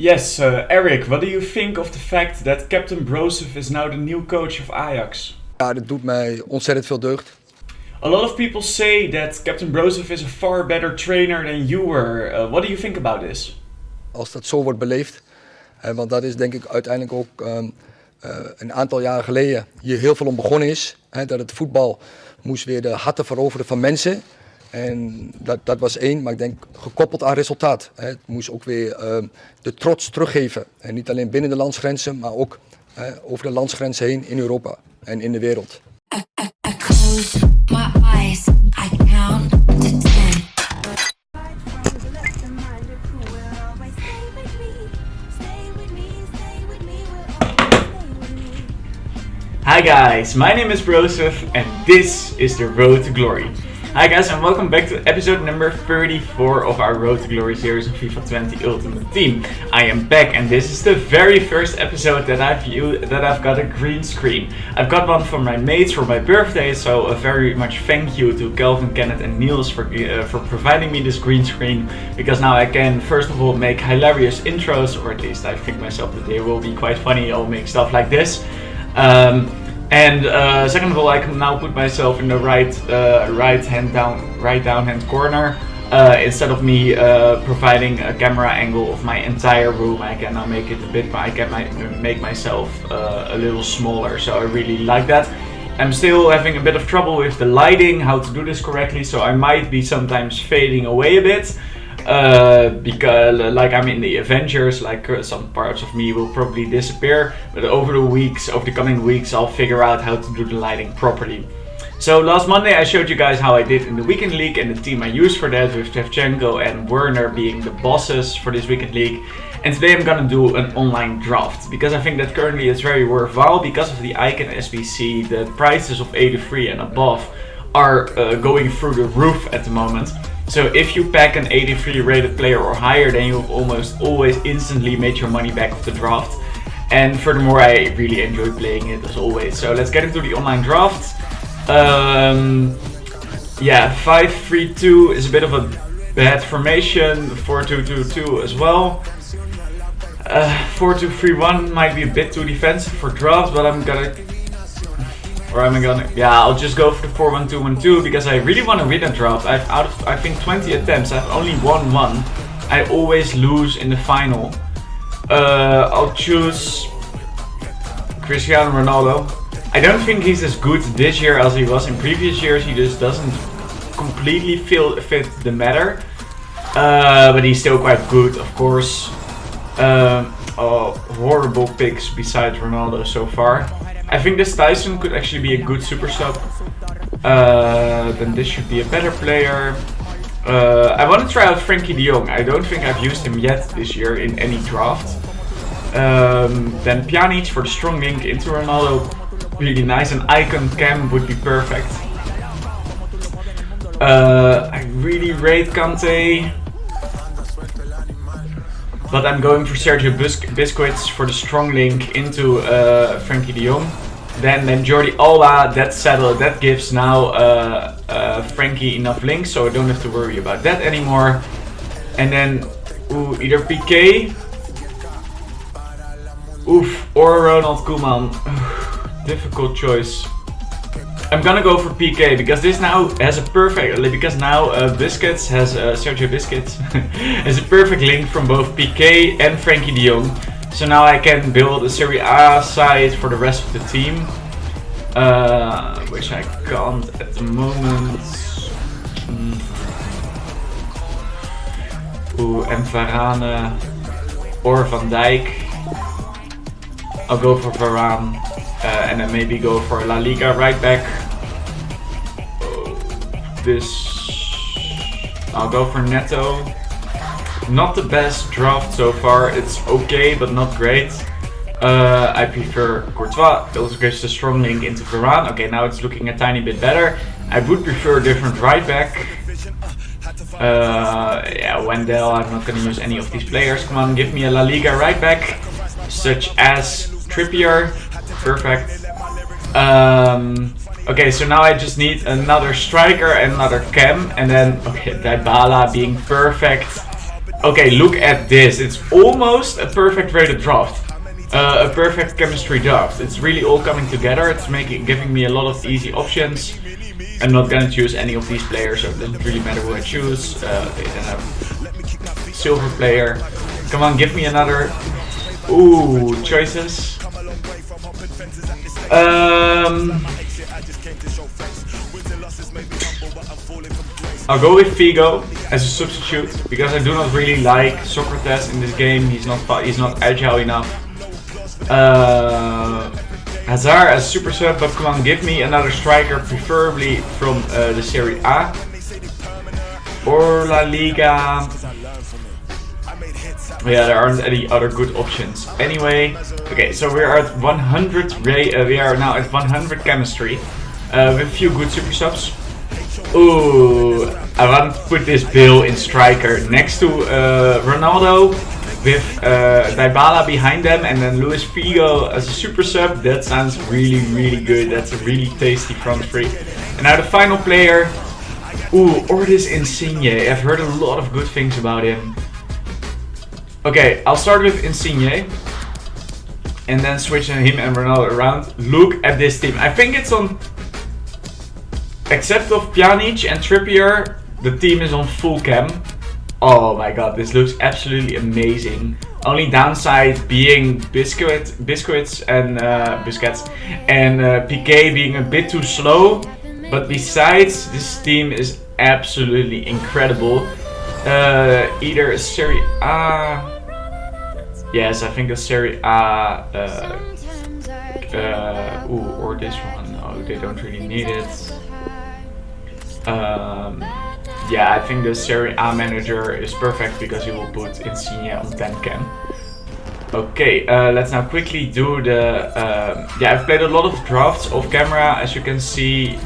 Yes, Eric, what do you think of the fact that Captain Broseph is now the new coach of Ajax? Ja, dat doet mij ontzettend veel deugd. A lot of people say that Captain Broseph is a far better trainer than you were. What do you think about this? Als dat zo wordt beleefd. Want dat is denk ik uiteindelijk ook een aantal jaren geleden hier heel veel om begonnen is. Dat het voetbal moest weer de harten veroveren van mensen. En dat was één, maar ik denk gekoppeld aan resultaat. Het moest ook weer de trots teruggeven. En niet alleen binnen de landsgrenzen, maar ook over de landsgrenzen heen in Europa en in de wereld. I close my eyes, I count to 10. Hi guys, my name is Broseph and this is the Road to Glory. Hi guys and welcome back to episode number 34 of our Road to Glory series on FIFA 20 Ultimate Team. I am back and this is the very first episode that I've got a green screen. I've got one from my mates for my birthday, so a very much thank you to Kelvin, Kenneth and Niels for providing me this green screen, because now I can first of all make hilarious intros, or at least I think myself that they will be quite funny. I'll make stuff like this. And second of all, I can now put myself in the right down hand corner. Instead of me providing a camera angle of my entire room, I can now make it a bit. I can make myself a little smaller. So I really like that. I'm still having a bit of trouble with the lighting, how to do this correctly. So I might be sometimes fading away a bit. Because like I'm in the Avengers, like some parts of me will probably disappear, but over the coming weeks I'll figure out how to do the lighting properly. So last Monday I showed you guys how I did in the weekend league and the team I used for that, with Shevchenko and Werner being the bosses for this weekend league. And today I'm gonna do an online draft, because I think that currently it's very worthwhile. Because of the Icon SBC, the prices of 83 and above are going through the roof at the moment. So if you pack an 83 rated player or higher, then you've almost always instantly made your money back of the draft. And furthermore, I really enjoy playing it as always. So let's get into the online draft. 5-3-2 is a bit of a bad formation. 4-2-2-2 as well. 4-2-3-1 might be a bit too defensive for draft, but I'll just go for the 4-1-2-1-2, because I really want to win a draft. Out of I think 20 attempts, I've only won one. I always lose in the final. I'll choose Cristiano Ronaldo. I don't think he's as good this year as he was in previous years. He just doesn't completely fit the matter. But he's still quite good, of course. Horrible picks besides Ronaldo so far. I think this Tyson could actually be a good super sub. Then this should be a better player. I want to try out Frankie de Jong. I don't think I've used him yet this year in any draft. Then Pjanic for the strong link into Ronaldo. Really nice. An Icon Cam would be perfect. I really rate Kante, but I'm going for Sergio Busquets for the strong link into Frankie de Jong. Then Jordi Alba, that's settled. That gives now Frankie enough links, so I don't have to worry about that anymore. And then either Piqué, or Ronald Koeman. Difficult choice. I'm gonna go for Piqué, because this now has a perfect. Because now Busquets has Sergio Busquets has a perfect link from both Piqué and Frankie de Jong. So now I can build a Serie A side for the rest of the team, which I can't at the moment. And Varane or Van Dijk. I'll go for Varane. And then maybe go for La Liga right back. I'll go for Neto. Not the best draft so far. It's okay, but not great. I prefer Courtois. It also gives a strong link into Varane. Okay, now it's looking a tiny bit better. I would prefer a different right back. Wendell. I'm not gonna use any of these players. Come on, give me a La Liga right back, such as Trippier. Perfect. Okay, so now I just need another striker and another cam, and then Dybala being perfect. Okay, look at this. It's almost a perfect rated draft. A perfect chemistry draft. It's really all coming together. It's giving me a lot of easy options. I'm not gonna choose any of these players, so it doesn't really matter who I choose. Okay, then I have silver player. Come on, give me another. Ooh, choices. I'll go with Figo as a substitute because I do not really like Socrates in this game. He's not agile enough. Hazard as super sub, but come on, give me another striker, preferably from the Serie A or La Liga. Yeah, there aren't any other good options. Anyway, okay, so we are at 100. We are now at 100 chemistry with a few good super subs. Ooh, I want to put this Bill in striker next to Ronaldo with Dybala behind them, and then Luis Figo as a super sub. That sounds really, really good. That's a really tasty front three. And now the final player. Ooh, Ordis Insigne. I've heard a lot of good things about him. Okay, I'll start with Insigne and then switch him and Ronaldo around. Look at this team. I think it's on, except of Pjanic and Trippier, the team is on full chem. Oh my god, this looks absolutely amazing. Only downside being Busquets and Piqué being a bit too slow. But besides, this team is absolutely incredible. Either a Serie A. Yes, I think a Serie A. Or this one. No, they don't really need it. Yeah, I think the Serie A manager is perfect because he will put Insigne on 10 cam. Okay, let's now quickly do the. Yeah, I've played a lot of drafts off camera. As you can see,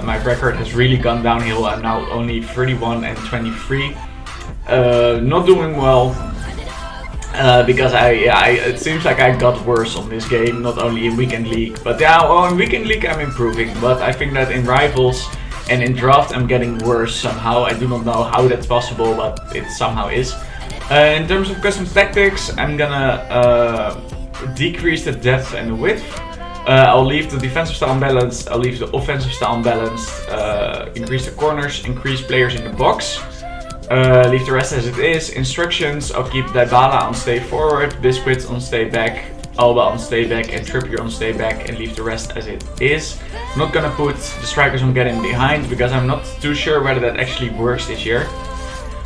my record has really gone downhill. I'm now only 31 and 23. Not doing well because it seems like I got worse on this game. Not only in weekend league, but yeah, well, in weekend league I'm improving. But I think that in rivals and in draft I'm getting worse somehow. I do not know how that's possible, but it somehow is. In terms of custom tactics, I'm gonna decrease the depth and the width. I'll leave the defensive style unbalanced, I'll leave the offensive style unbalanced, increase the corners, increase players in the box. Leave the rest as it is. Instructions, I'll keep Dybala on stay forward, Biscuits on stay back, Alba on stay back and Trippier on stay back, and leave the rest as it is. I'm not gonna put the strikers on getting behind because I'm not too sure whether that actually works this year.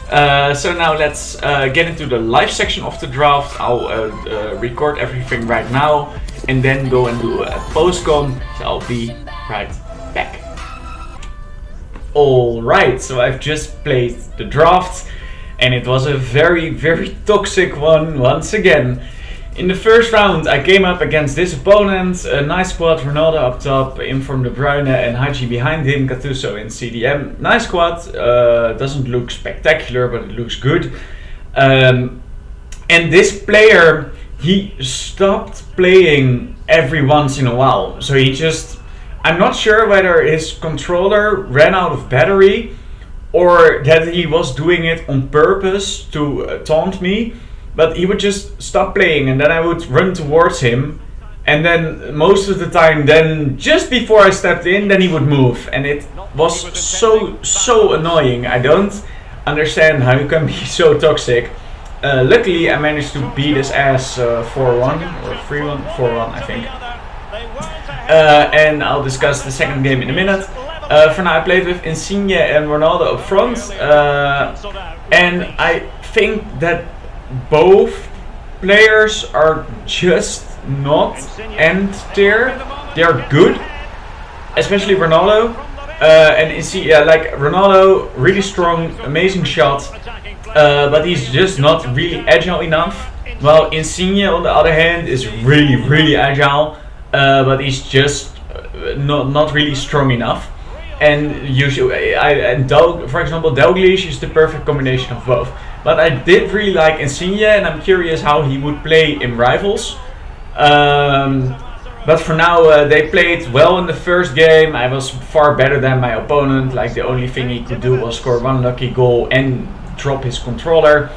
So now let's get into the live section of the draft. I'll record everything right now and then go and do a post-com. So I'll be right back. Alright, so I've just played the draft and it was a very, very toxic one once again. In the first round I came up against this opponent, a nice squad, Ronaldo up top, in from De Bruyne and Haji behind him, Gattuso in CDM. Nice squad, doesn't look spectacular but it looks good. And this player, he stopped playing every once in a while. So I'm not sure whether his controller ran out of battery or that he was doing it on purpose to taunt me. But he would just stop playing and then I would run towards him. And then most of the time, then just before I stepped in, then he would move. And it was so annoying. I don't understand how you can be so toxic. Luckily, I managed to beat his ass 4-1 or 3-1, 4-1 I think. And I'll discuss the second game in a minute. For now I played with Insigne and Ronaldo up front. And I think that both players are just not end tier. They are good, especially Ronaldo. And Insigne, like Ronaldo, really strong, amazing shot, but he's just not really agile enough. While Insigne, on the other hand, is really agile, but he's just not really strong enough. And usually, for example, Dalglish is the perfect combination of both. But I did really like Insigne, and I'm curious how he would play in rivals. But for now, they played well in the first game. I was far better than my opponent. Like the only thing he could do was score one lucky goal and drop his controller.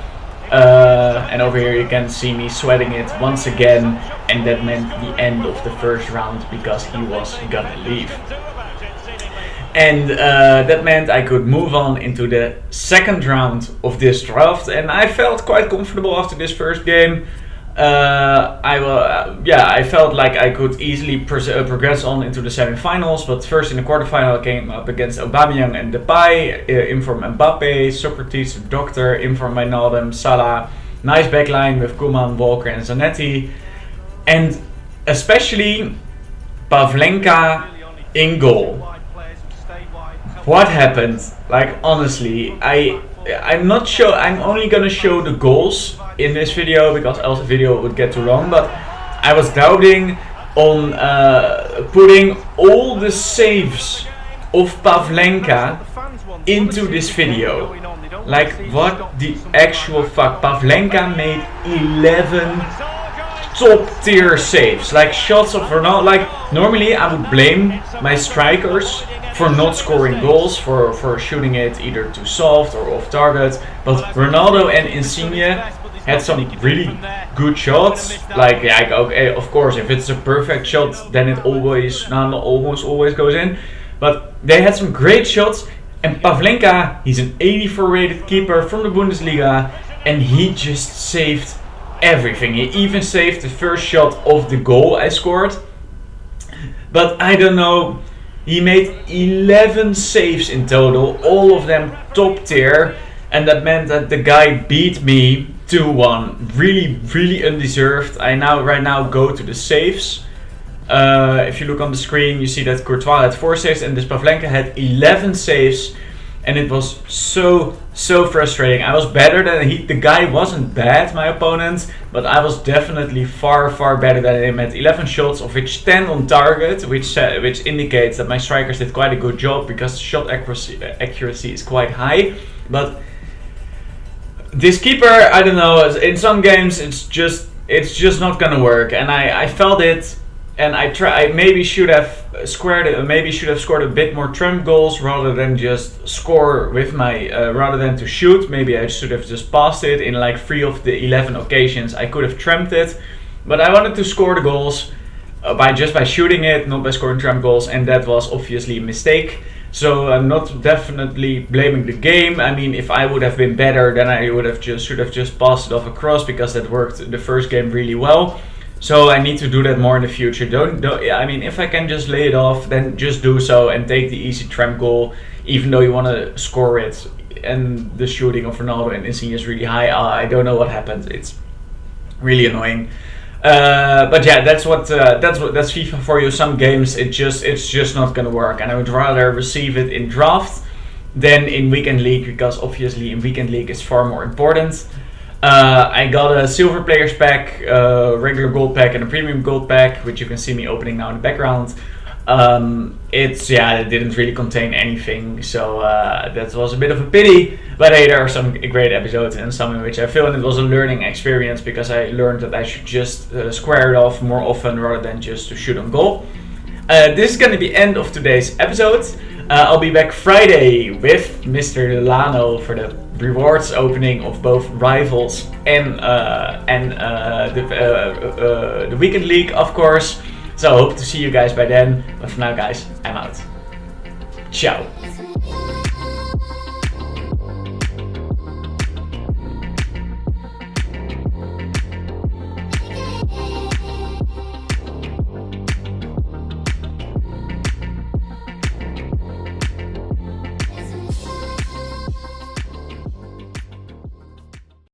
And over here you can see me sweating it once again, and that meant the end of the first round because he was gonna leave. And that meant I could move on into the second round of this draft, and I felt quite comfortable after this first game. I felt like I could easily progress on into the semi-finals, but first in the quarterfinal I came up against Aubameyang and Depay, in from Mbappe, Socrates, Doctor, in from Wijnaldum, Salah. Nice backline with Koeman, Walker and Zanetti, and especially Pavlenka in goal. What happened? Like, honestly, I'm not sure. I'm only gonna show the goals in this video because else the video would get too long. But I was doubting on putting all the saves of Pavlenka into this video. Like, what the actual fuck? Pavlenka made 11 top tier saves, like shots of Ronaldo. Like, normally I would blame my strikers for not scoring goals, for shooting it either too soft or off target, but Ronaldo and Insigne had some really good shots. Like okay, of course, if it's a perfect shot, then it almost always goes in, but they had some great shots. And Pavlenka, he's an 84 rated keeper from the Bundesliga, and he just saved everything. He even saved the first shot of the goal I scored. But I don't know, he made 11 saves in total, all of them top tier, and that meant that the guy beat me 2-1. Really undeserved. Right now go to the saves. If you look on the screen, you see that Courtois had 4 saves and this Pavlenka had 11 saves, and it was so frustrating. I was better than the guy wasn't bad, my opponent, but I was definitely far better than him. At 11 shots, of which 10 on target, which indicates that my strikers did quite a good job because shot accuracy is quite high. But this keeper, I don't know, in some games it's just not gonna work, and I felt it. And I maybe should have scored a bit more trump goals rather than just score with my rather than to shoot. Maybe I should have just passed it in like 3 of the 11 occasions. I could have trumped it, but I wanted to score the goals by shooting it, not by scoring trump goals, and that was obviously a mistake. So I'm not definitely blaming the game. I mean, if I would have been better, then I should have just passed it off across, because that worked the first game really well. So I need to do that more in the future. I mean, if I can just lay it off, then just do so and take the easy tramp goal, even though you want to score it. And the shooting of Ronaldo and Insigne is really high. I don't know what happened. It's really annoying. But yeah, that's FIFA for you. Some games it's just not gonna work, and I would rather receive it in draft than in weekend league, because obviously in weekend league it's far more important. I got a silver players pack, regular gold pack, and a premium gold pack, which you can see me opening now in the background. It didn't really contain anything, so that was a bit of a pity. But hey, there are some great episodes and some in which I feel it was a learning experience, because I learned that I should just square it off more often rather than just to shoot on goal. This is going to be the end of today's episode. I'll be back Friday with Mr. Delano for the rewards opening of both Rivals and the Weekend League, of course. So I hope to see you guys by then. But for now, guys, I'm out. Ciao.